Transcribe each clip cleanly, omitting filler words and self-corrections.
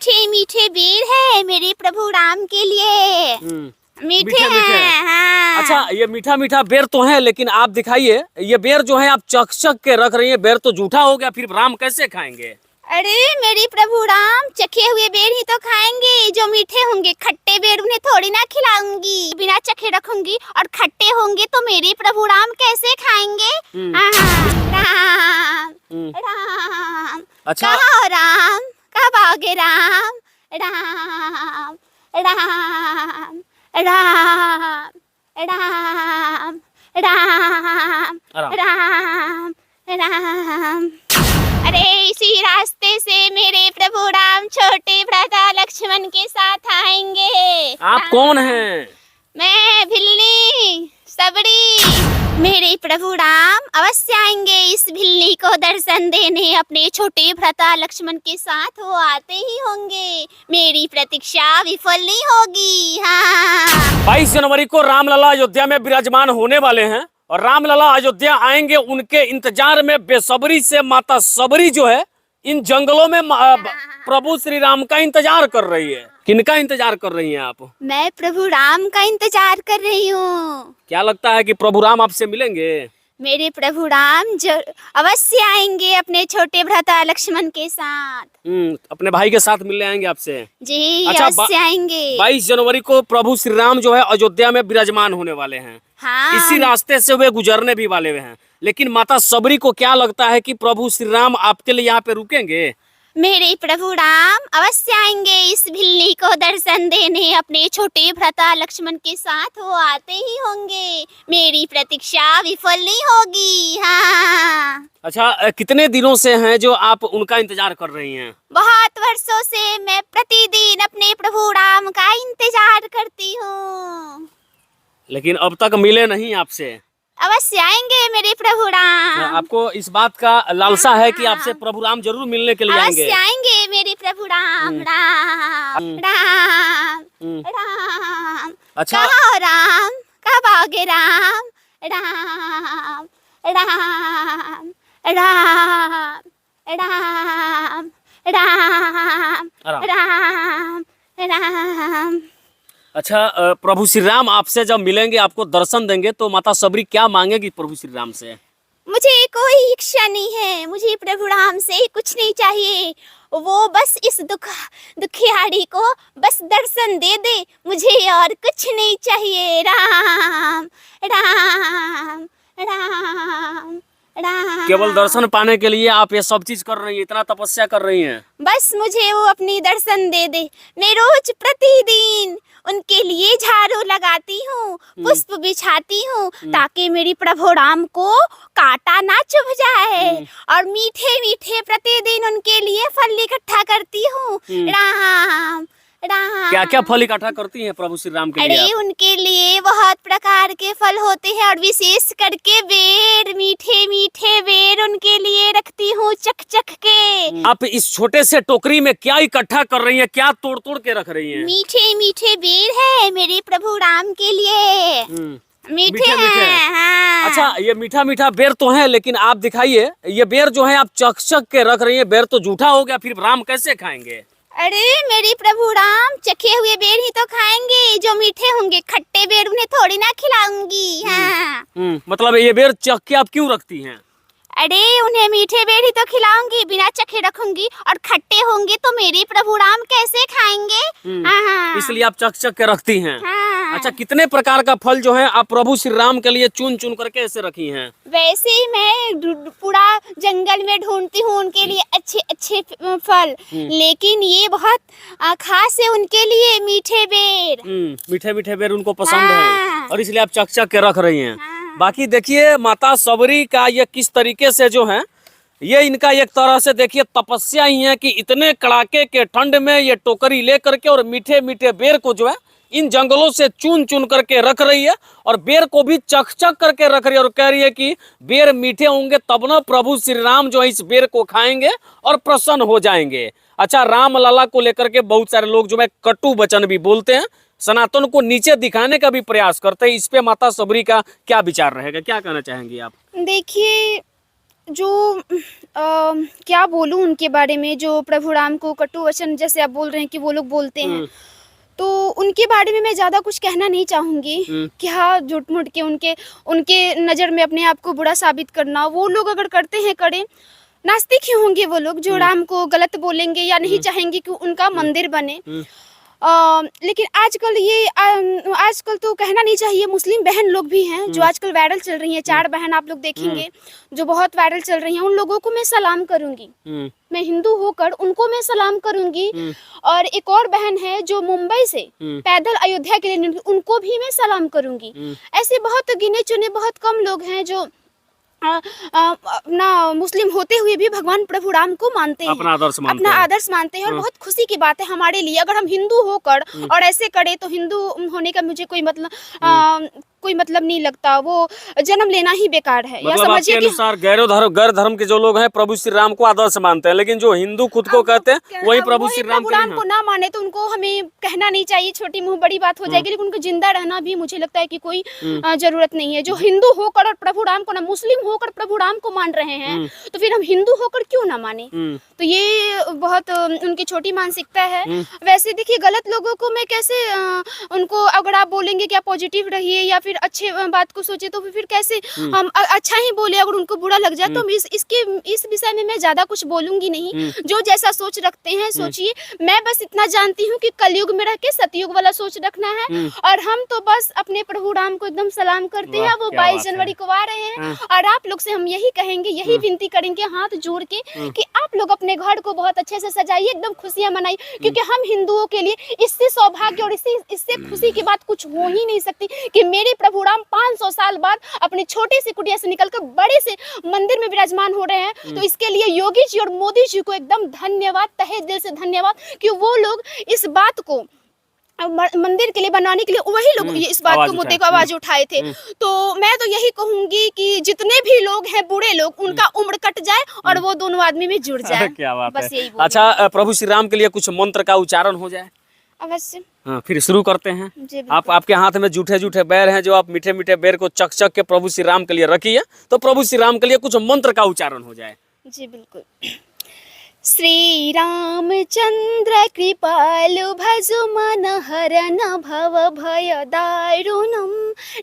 मीठे मीठे बेर है मेरे प्रभु राम के लिए। मीठे हैं। हाँ। अच्छा, ये मीठा मीठा बेर तो है, लेकिन आप दिखाइए, ये बेर जो है आप चख चख के रख रही है, बेर तो जूठा हो गया, फिर राम कैसे खाएंगे? अरे मेरे प्रभु राम चखे हुए बेर ही तो खाएंगे, जो मीठे होंगे। खट्टे बेर उन्हें थोड़ी ना खिलाऊंगी, बिना चखे रखूंगी। और खट्टे होंगे तो मेरे प्रभु राम कैसे खाएंगे? राम राम। अच्छा, कहाँ हो राम? कब आओगे राम? राम राम राम राम राम राम राम। अरे इसी रास्ते से मेरे प्रभु राम छोटे भ्राता लक्ष्मण के साथ आएंगे। आप कौन हैं? मैं भिल्ली सबड़ी। मेरे प्रभु राम अवश्य आएंगे इस भिल्ली को दर्शन देने। अपने छोटे भ्राता लक्ष्मण के साथ वो आते ही होंगे, मेरी प्रतीक्षा विफल नहीं होगी। हाँ। 22 जनवरी को रामलला अयोध्या में विराजमान होने वाले हैं और रामलला अयोध्या आएंगे, उनके इंतजार में बेसब्री से माता सबरी जो है इन जंगलों में प्रभु श्री राम का इंतजार कर रही है। किनका इंतजार कर रही हैं आप? मैं प्रभु राम का इंतजार कर रही हूँ। क्या लगता है कि प्रभु राम आपसे मिलेंगे? मेरे प्रभु राम अवश्य आएंगे अपने छोटे भ्राता लक्ष्मण के साथ। अपने भाई के साथ मिलने आएंगे आपसे? जी। अच्छा, अवश्य आएंगे। 22 जनवरी को प्रभु श्री राम जो है अयोध्या में विराजमान होने वाले हैं। हाँ। इसी रास्ते से वे गुजरने भी वाले हैं, लेकिन माता सबरी को क्या लगता है कि प्रभु श्री राम आपके लिए यहाँ पे रुकेंगे? मेरे प्रभु राम अवश्य आएंगे इस भिल्ली को दर्शन देने। अपने छोटे भ्राता लक्ष्मण के साथ वो आते ही होंगे, मेरी प्रतीक्षा विफल नहीं होगी। हाँ। अच्छा, कितने दिनों से हैं जो आप उनका इंतजार कर रही हैं? बहुत वर्षों से मैं प्रतिदिन अपने प्रभु राम का इंतजार करती हूँ, लेकिन अब तक मिले नहीं आपसे। अवश्य आएंगे मेरे प्रभु राम। आपको इस बात का लालसा है कि आपसे प्रभु राम जरूर मिलने के लिए आएंगे? अवश्य आएंगे मेरे प्रभु राम। राम राम राम। अच्छा, कहाँ हो राम? कब आओगे राम? राम राम राम राम राम राम राम। अच्छा, प्रभु श्री राम आपसे जब मिलेंगे, आपको दर्शन देंगे, तो माता सबरी क्या मांगेगी प्रभु श्री राम से? मुझे कोई इच्छा नहीं है, मुझे प्रभु राम से कुछ नहीं चाहिए। वो बस इस दुखियारी को बस दर्शन दे दे, मुझे और कुछ नहीं चाहिए। राम राम राम राम। केवल दर्शन पाने के लिए आप ये सब चीज कर रही हैं, इतना तपस्या कर रही हैं? बस मुझे वो अपनी दर्शन दे दे। मैं रोज प्रतिदिन उनके लिए झाड़ू लगाती हूँ, पुष्प बिछाती हूँ, ताकि मेरी प्रभु राम को कांटा ना चुभ जाए। और मीठे मीठे प्रतिदिन उनके लिए फल इकट्ठा करती हूँ। राम राम। क्या क्या फल इकट्ठा करती हैं प्रभु श्री राम के लिए? अरे उनके लिए बहुत प्रकार के फल होते हैं, और विशेष करके बेर, मीठे मीठे बेर उनके लिए रखती हूँ चख चख के। आप इस छोटे से टोकरी में क्या इकट्ठा कर रही हैं? क्या तोड़ तोड़ के रख रही हैं? मीठे मीठे बेर है मेरे प्रभु राम के लिए। मीठे हैं। हाँ। अच्छा, ये मीठा मीठा बेर तो है, लेकिन आप दिखाइए, ये बेर जो है आप चख चख के रख रही हैं, बेर तो जूठा हो गया, फिर राम कैसे खाएंगे? अरे मेरे प्रभु राम चखे हुए बेर ही तो खाएंगे, जो मीठे होंगे। खट्टे बेर उन्हें थोड़ी ना खिलाऊंगी। हाँ। मतलब ये बेर चख के आप क्यों रखती हैं? अरे उन्हें मीठे बेर ही तो खिलाऊंगी, बिना चखे रखूंगी। और खट्टे होंगे तो मेरे प्रभु राम कैसे खाएंगे? हाँ। इसलिए आप चख चख के रखती हैं। हाँ। अच्छा, कितने प्रकार का फल जो है आप प्रभु श्री राम के लिए चुन चुन करके ऐसे रखी हैं? वैसे ही मैं पूरा जंगल में ढूंढती हूँ उनके लिए अच्छे अच्छे फल, लेकिन ये बहुत खास है उनके लिए मीठे बेर। मीठे मीठे बेर उनको पसंद है, और इसलिए आप चख चख के रख रही हैं। हाँ। बाकी देखिए माता सबरी का ये किस तरीके से जो है, ये इनका एक तरह से देखिए तपस्या ही है कि इतने कड़ाके के ठंड में ये टोकरी ले करके और मीठे मीठे बेर को जो है इन जंगलों से चुन चुन करके रख रही है, और बेर को भी चख चख करके रख रही है, और कह रही है कि बेर मीठे होंगे तब ना प्रभु श्री राम जो है इस बेर को खाएंगे और प्रसन्न हो जाएंगे। अच्छा, राम लला को लेकर के बहुत सारे लोग जो है कटु वचन भी बोलते हैं, सनातन को नीचे दिखाने का भी प्रयास करते हैं। इस पे माता सबरी का क्या विचार रहेगा, क्या कहना चाहेंगी आप? देखिए, जो क्या बोलूं उनके बारे में, जो प्रभु राम को कटु वचन जैसे आप बोल रहे हैं कि वो लोग बोलते हैं, तो उनके बारे में मैं ज़्यादा कुछ कहना नहीं चाहूँगी। क्या झूठ मूठ के उनके उनके नज़र में अपने आप को बुरा साबित करना, वो लोग अगर करते हैं करें। नास्तिक ही होंगे वो लोग जो राम को गलत बोलेंगे या नहीं चाहेंगे कि उनका मंदिर बने। लेकिन आजकल तो कहना नहीं चाहिए, मुस्लिम बहन लोग भी हैं जो आजकल वायरल चल रही हैं। 4 बहन आप लोग देखेंगे जो बहुत वायरल चल रही हैं, उन लोगों को मैं सलाम करूंगी। मैं हिंदू होकर उनको मैं सलाम करूंगी। और एक और बहन है जो मुंबई से पैदल अयोध्या के लिए निकली, उनको भी मैं सलाम करूंगी। ऐसे बहुत गिने चुने बहुत कम लोग हैं जो अपना मुस्लिम होते हुए भी भगवान प्रभु राम को मानते हैं, अपना आदर्श मानते हैं। और बहुत खुशी की बात है हमारे लिए। अगर हम हिंदू होकर और ऐसे करें तो हिंदू होने का मुझे कोई मतलब नहीं लगता। वो जन्म लेना ही बेकार है। मतलब आपके अनुसार गैर धर्म के जो लोग हैं प्रभु श्री राम को आदर्श मानते हैं, लेकिन जो हिंदू खुद को कहते हैं वही प्रभु श्री राम को ना माने तो उनको हमें कहना नहीं चाहिए। छोटी मुंह बड़ी बात हो जाएगी, लेकिन उनको जिंदा रहना भी मुझे लगता है कि कोई जरूरत नहीं है। जो हिंदू होकर और प्रभु राम को ना, मुस्लिम होकर प्रभु राम को मान रहे हैं, तो फिर हम हिंदू होकर क्यों ना माने। तो ये बहुत उनकी छोटी मानसिकता है। वैसे देखिए, गलत लोगों को मैं कैसे उनको, अगर आप बोलेंगे कि आप पॉजिटिव रहिए या फिर अच्छे बात को सोचे, तो फिर कैसे हम अच्छा ही बोले। अगर उनको बुरा लग जाए तो इस विषय में मैं ज्यादा कुछ बोलूंगी नहीं। जो जैसा सोच रखते हैं सोचिए। मैं बस इतना जानती हूँ कि कलयुग में रह के सतयुग वाला सोच रखना है। और हम तो बस अपने प्रभु राम को एकदम सलाम करते हैं। वो 22 जनवरी को आ रहे हैं और आप लोग से हम यही कहेंगे, यही विनती करेंगे हाथ जोड़ के कि आप लोग अपने घर को बहुत अच्छे से सजाइए, एकदम खुशियां मनाइए। क्योंकि हम हिंदुओं के लिए इससे सौभाग्य और इससे खुशी की बात कुछ हो ही नहीं सकती कि मेरे प्रभु राम 500 साल बाद अपने छोटे से कुटिया से निकलकर बड़े से मंदिर में विराजमान हो रहे हैं। तो इसके लिए योगी जी और मोदी जी को एकदम धन्यवाद, तहे दिल से धन्यवाद कि वो लोग इस बात को मंदिर के लिए बनाने के लिए वही लोग इस बात को मुद्दे को आवाज उठाए थे। तो मैं तो यही कहूंगी कि जितने भी लोग हैं बुरे लोग, उनका उम्र कट जाए और वो दोनों आदमी में जुड़ जाए। क्या बात बस है। यही अच्छा, प्रभु श्री राम के लिए कुछ मंत्र का उच्चारण हो जाए। अवश्य। हाँ, फिर शुरू करते हैं। आपके हाथ में जूठे जूठे बैर हैं, जो आप मीठे मीठे बैर को चक चक के प्रभु श्री राम के लिए रखिए। तो प्रभु श्री राम के लिए कुछ मंत्र का उच्चारण हो जाए। जी बिल्कुल। श्री रामचंद्र कृपालु भजु मन हरन भव भय दारुणम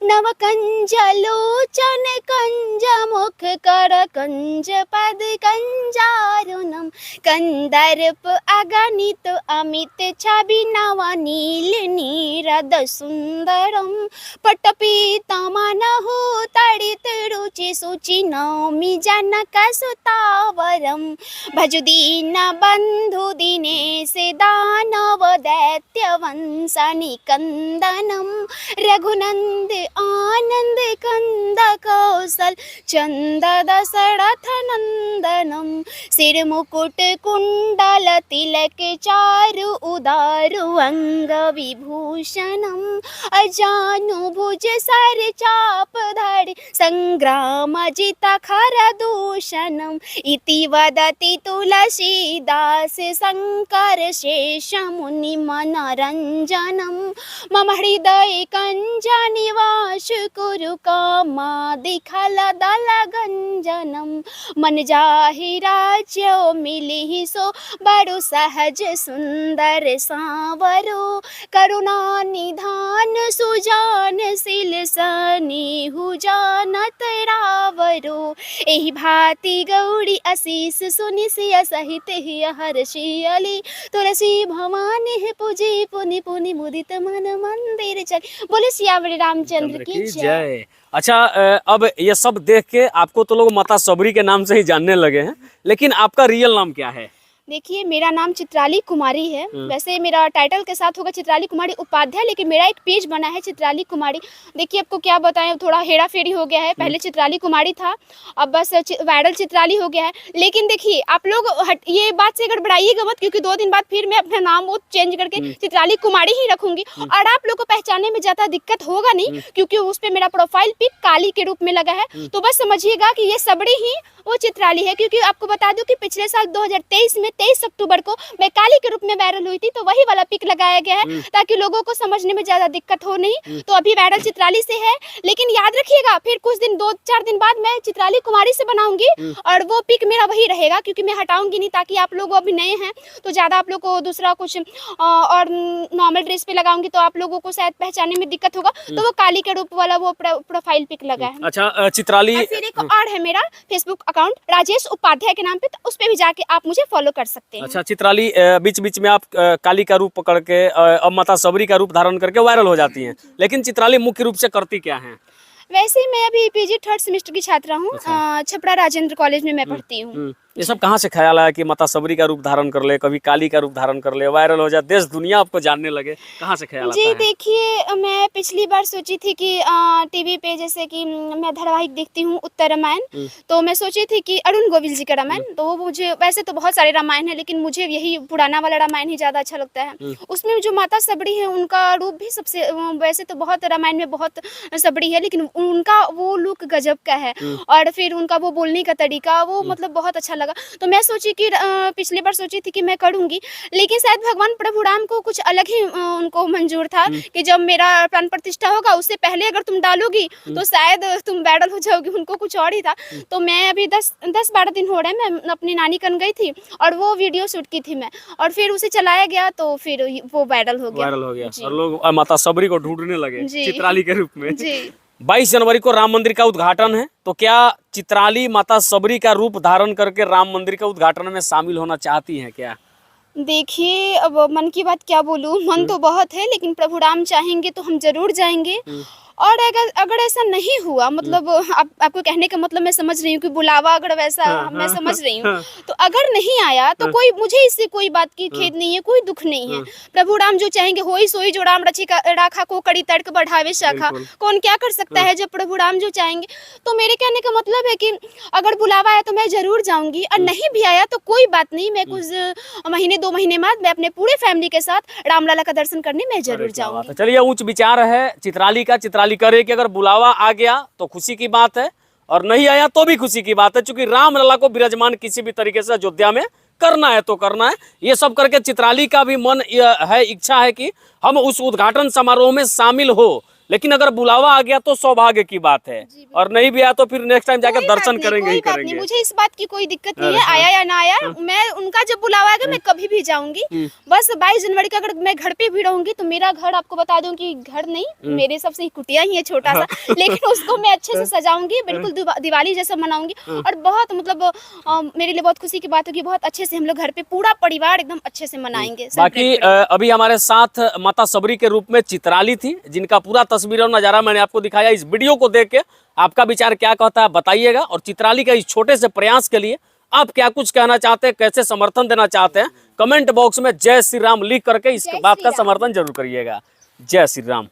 नव कंज लोचन कंज मुख कर कंज पद कंजारुणम कंदर्प अगणित अमित छवि नव नील नीरद सुंदरम पटपीतमनहु तड़ित रुचि सुचि नौमि जनक सुतावरम भज दीन बंधु दिनेश दानव दैत्य वंश निकंदनम रघुनंद आनंद कंद कौशल चंद दशरथ नंदनम सिर मुकुट कुंडल तिलक चारु उदारु अंग विभूषणम अजानु भुज सर चाप धरि संग्राम जित खर दूषणम इति वदति तुलसी दास शंकर शेष मुनि मनरंजनम मम हृदय कंज निवास कुरु कामादि खल दल गंजनम मन जाहि राज्य मिलिहि सो बड़ु सहज सुंदर सांवरो करुणा निधान सुजान सिल सनीहु जानत रावरो एहि भांति गौरी आशीष सुनि सिया सहित ही हर्षियली तुलसी भवानी पूजी पुनि पुनि मुदित मन मंदिर चल। बोले सियावरी रामचंद्र की जय। अच्छा, अब ये सब देख के आपको तो लोग माता सबरी के नाम से ही जानने लगे हैं, लेकिन आपका रियल नाम क्या है? देखिए, मेरा नाम चित्राली कुमारी है। वैसे मेरा टाइटल के साथ होगा चित्राली कुमारी उपाध्याय, लेकिन मेरा एक पेज बना है चित्राली कुमारी। देखिए, आपको क्या बताएं, थोड़ा हेरा फेरी हो गया है। पहले चित्राली कुमारी था, अब बस वायरल चित्राली हो गया है। लेकिन देखिए, आप लोग ये बात से गड़बड़ाइएगा मत, क्योंकि 2 दिन बाद फिर मैं अपना नाम वो चेंज करके चित्राली कुमारी ही रखूंगी। और आप लोग को पहचानने में ज्यादा दिक्कत होगा नहीं, क्योंकि उस पर मेरा प्रोफाइल पिक काली के रूप में लगा है। तो बस समझिएगा कि ये सबड़ी ही वो चित्राली है। क्योंकि आपको बता दूं कि पिछले साल 2023 में 23 अक्टूबर को मैं काली के रूप में वायरल हुई थी, तो वही वाला पिक लगाया गया है ताकि लोगों को समझने में ज्यादा दिक्कत हो नहीं। तो अभी वायरल चित्राली से है, लेकिन याद रखिएगा फिर कुछ दिन 2-4 दिन बाद मैं चित्राली कुमारी से बनाऊंगी और वो पिक मेरा वही रहेगा, क्योंकि मैं हटाऊंगी नहीं, ताकि आप लोग अभी नए हैं तो ज्यादा आप लोग को दूसरा कुछ और नॉर्मल ड्रेस पे लगाऊंगी तो आप लोगों को शायद पहचानने में दिक्कत होगा, तो वो काली के रूप वाला वो प्रोफाइल पिक लगा है। अच्छा चित्राली, और फिर एक और है मेरा फेसबुक अकाउंट राजेश उपाध्याय के नाम पे, तो उस पे भी जाके आप मुझे फॉलो कर सकते हैं। अच्छा चित्राली, बीच बीच में आप काली का रूप पकड़ के अब माता सबरी का रूप धारण करके वायरल हो जाती हैं, लेकिन चित्राली मुख्य रूप से करती क्या है? वैसे ही मैं अभी पीजी 3rd सेमेस्टर की छात्रा हूँ। छपरा राजेंद्र कॉलेज में मैं पढ़ती हूँ। ये सब कहाँ से ख्याल आया कि माता सबरी का रूप धारण कर ले, कभी काली का रूप धारण कर ले, वायरल हो जाए, देश दुनिया आपको जानने लगे, कहाँ से ख्याल आता जी है? देखिए, मैं पिछली बार सोची थी कि टीवी पे जैसे कि मैं धारावाहिक देखती हूँ उत्तर रामायण, तो मैं सोची थी कि अरुण गोविल जी का रामायण, तो वो मुझे, वैसे तो बहुत सारे रामायण है लेकिन मुझे यही पुराना वाला रामायण ही ज़्यादा अच्छा लगता है। उसमें जो माता सबरी है उनका रूप भी सबसे, वैसे तो बहुत रामायण में बहुत सबरी है लेकिन उनका वो लुक गजब का है, और फिर उनका वो बोलने का तरीका वो मतलब बहुत अच्छा लगा। तो मैं सोची कि पिछली बार सोची थी कि मैं करूँगी, लेकिन शायद भगवान प्रभु राम को कुछ अलग ही उनको मंजूर था कि जब मेरा प्राण प्रतिष्ठा होगा उससे पहले अगर तुम डालोगी तो शायद तुम वायरल हो जाओगी, उनको कुछ और ही था। तो मैं अभी 10-12 दिन हो रहे हैं, मैं अपनी नानी कन गई थी और वो वीडियो शूट की थी मैं, और फिर उसे चलाया गया तो फिर वो वायरल हो गया और लोग माता सबरी को ढूंढने लगे चित्राली के रूप में। जी 22 जनवरी को राम मंदिर का उद्घाटन है, तो क्या चित्राली माता सबरी का रूप धारण करके राम मंदिर के उद्घाटन में शामिल होना चाहती हैं क्या? देखिए, अब मन की बात क्या बोलूं, मन तो बहुत है लेकिन प्रभु राम चाहेंगे तो हम जरूर जाएंगे। और अगर ऐसा नहीं हुआ, मतलब आपको कहने का मतलब मैं समझ रही हूँ कि बुलावा अगर वैसा मैं समझ रही हूँ, तो अगर नहीं आया तो कोई, मुझे इससे कोई बात की खेद नहीं है, कोई दुख नहीं है। प्रभु राम जो चाहेंगे होई सोई, जो राम रची राखा को कड़ी तर्क बढ़ावे शाखा, कौन क्या कर सकता है जब प्रभु राम जो चाहेंगे। तो मेरे कहने का मतलब है कि अगर बुलावा आया तो मैं जरूर जाऊंगी, और नहीं भी आया तो कोई बात नहीं, मैं कुछ महीने 2 महीने बाद मैं अपने पूरे फैमिली के साथ रामलला का दर्शन करने मैं जरूर जाऊंगी। चलिए, उच्च विचार है चित्राली का। चित्राली करे कि अगर बुलावा आ गया तो खुशी की बात है, और नहीं आया तो भी खुशी की बात है, क्योंकि रामलला को विराजमान किसी भी तरीके से अयोध्या में करना है तो करना है। ये सब करके चित्राली का भी मन है, इच्छा है कि हम उस उद्घाटन समारोह में शामिल हो, लेकिन अगर बुलावा आ गया तो सौभाग्य की बात है, और नहीं भी आया तो फिर नेक्स्ट टाइम जाकर दर्शन करेंगे ही करेंगे। मुझे इस बात की कोई दिक्कत नहीं है, आया या ना आया, मैं उनका जब बुलावा आएगा मैं कभी भी जाऊंगी। बस 22 जनवरी का अगर मैं घर पे भी रहूंगी तो मेरा घर, आपको बता दूं कि घर नहीं, मेरे सबसे कुटिया ही है छोटा सा, लेकिन उसको मैं अच्छे से सजाऊंगी, बिल्कुल दिवाली जैसा मनाऊंगी, और बहुत मतलब मेरे लिए बहुत खुशी की बात होगी, बहुत अच्छे से हम लोग घर पे पूरा परिवार एकदम अच्छे से मनाएंगे। बाकी अभी हमारे साथ माता सबरी के रूप में चित्राली थी, जिनका पूरा तस्वीर और नजारा मैंने आपको दिखाया। इस वीडियो को देख के आपका विचार क्या कहता है बताइएगा, और चित्राली का इस छोटे से प्रयास के लिए आप क्या कुछ कहना चाहते हैं, कैसे समर्थन देना चाहते हैं, कमेंट बॉक्स में जय श्री राम लिख करके इस बात का समर्थन जरूर करिएगा। जय श्री राम।